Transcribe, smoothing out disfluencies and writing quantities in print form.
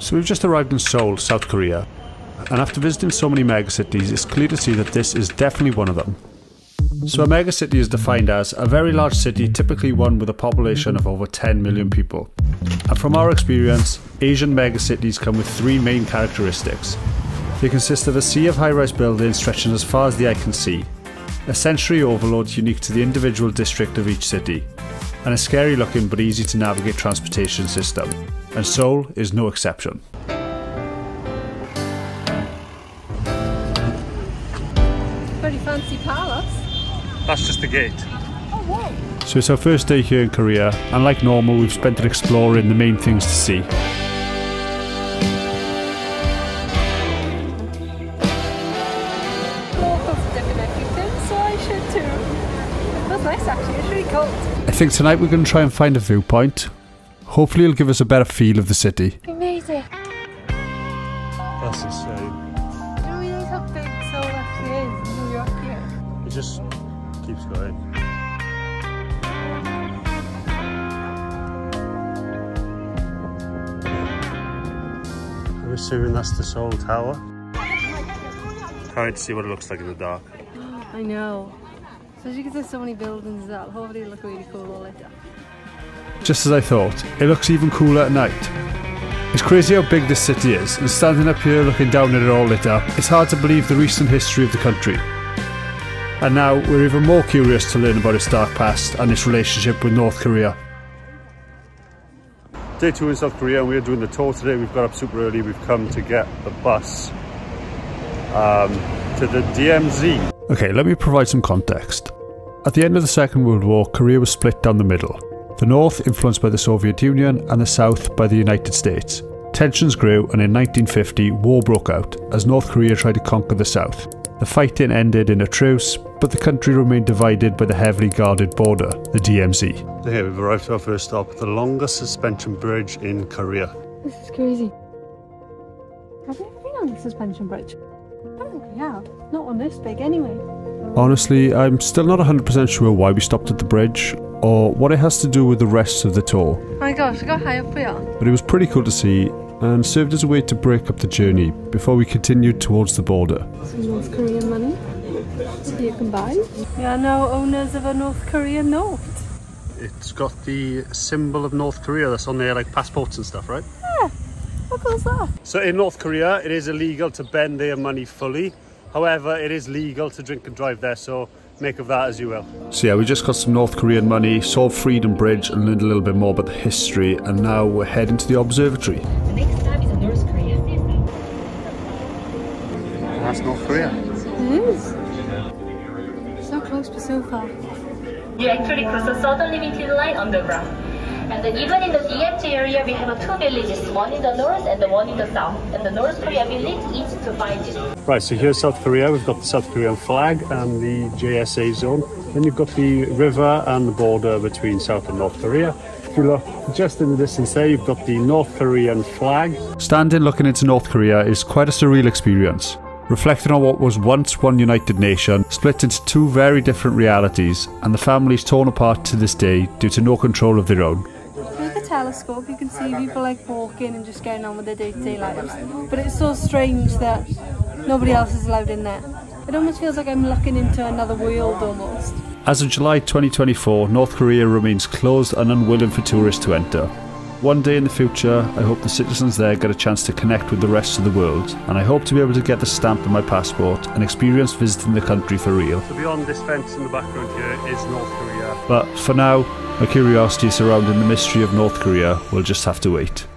So we've just arrived in Seoul, South Korea, and after visiting so many megacities, it's clear to see that this is definitely one of them. So a megacity is defined as a very large city, typically one with a population of over 10 million people. And from our experience, Asian megacities come with three main characteristics. They consist of a sea of high-rise buildings stretching as far as the eye can see, a sensory overload unique to the individual district of each city, and a scary looking but easy to navigate transportation system. And Seoul is no exception. Very fancy palace. That's just the gate. Oh wow. So it's our first day here in Korea, and like normal we've spent it exploring the main things to see. Locals are doing everything, so I should too. That's nice actually, it's really cold. I think tonight we're going to try and find a viewpoint. Hopefully it'll give us a better feel of the city. Amazing. That's insane. Do you realize how big Seoul actually is in New York here? It just keeps going. I'm assuming that's the Seoul Tower. Can't wait to see what it looks like in the dark. I know. Especially because there's so many buildings that hopefully look really cool all later. Just as I thought, it looks even cooler at night. It's crazy how big this city is, and standing up here looking down at it all lit up, it's hard to believe the recent history of the country. And now we're even more curious to learn about its dark past and its relationship with North Korea. Day 2 in South Korea, and we're doing the tour today. We've got up super early. We've come to get the bus to the DMZ. Okay, let me provide some context. At the end of the Second World War, Korea was split down the middle. The north influenced by the Soviet Union and the south by the United States. Tensions grew, and in 1950 war broke out as North Korea tried to conquer the south. The fighting ended in a truce, but the country remained divided by the heavily guarded border, the DMZ. So here we've arrived to our first stop, the longest suspension bridge in Korea. This is crazy. Have you ever been on the suspension bridge? I don't think we have. Not one this big anyway. Honestly, I'm still not 100% sure why we stopped at the bridge, or what it has to do with the rest of the tour. Oh my gosh, look how high up we are. But it was pretty cool to see, and served as a way to break up the journey before we continued towards the border. Some North Korean money that you can buy. We are now owners of a North Korean note. It's got the symbol of North Korea that's on their like passports and stuff, right? Yeah, how cool is that? So in North Korea, it is illegal to bend their money fully. However, it is legal to drink and drive there, so make of that as you will. So yeah, we just got some North Korean money, saw Freedom Bridge and learned a little bit more about the history, and now we're heading to the observatory. The next stop is North Korea. That's North Korea. It is. So close but so far. You actually cross the southern limited line underground. And then even in the DMZ area, we have two villages, one in the north and the one in the south. And the North Korea village is to find it. Right, so here's South Korea. We've got the South Korean flag and the JSA zone. Then you've got the river and the border between South and North Korea. If you look just in the distance there, you've got the North Korean flag. Standing looking into North Korea is quite a surreal experience, reflecting on what was once one united nation, split into two very different realities, and the families torn apart to this day due to no control of their own. With a telescope you can see people like walking and just getting on with their day-to-day lives. But it's so strange that nobody else is allowed in there. It almost feels like I'm looking into another world almost. As of July 2024, North Korea remains closed and unwilling for tourists to enter. One day in the future, I hope the citizens there get a chance to connect with the rest of the world, and I hope to be able to get the stamp on my passport and experience visiting the country for real. So beyond this fence in the background here is North Korea. But for now, my curiosity surrounding the mystery of North Korea will just have to wait.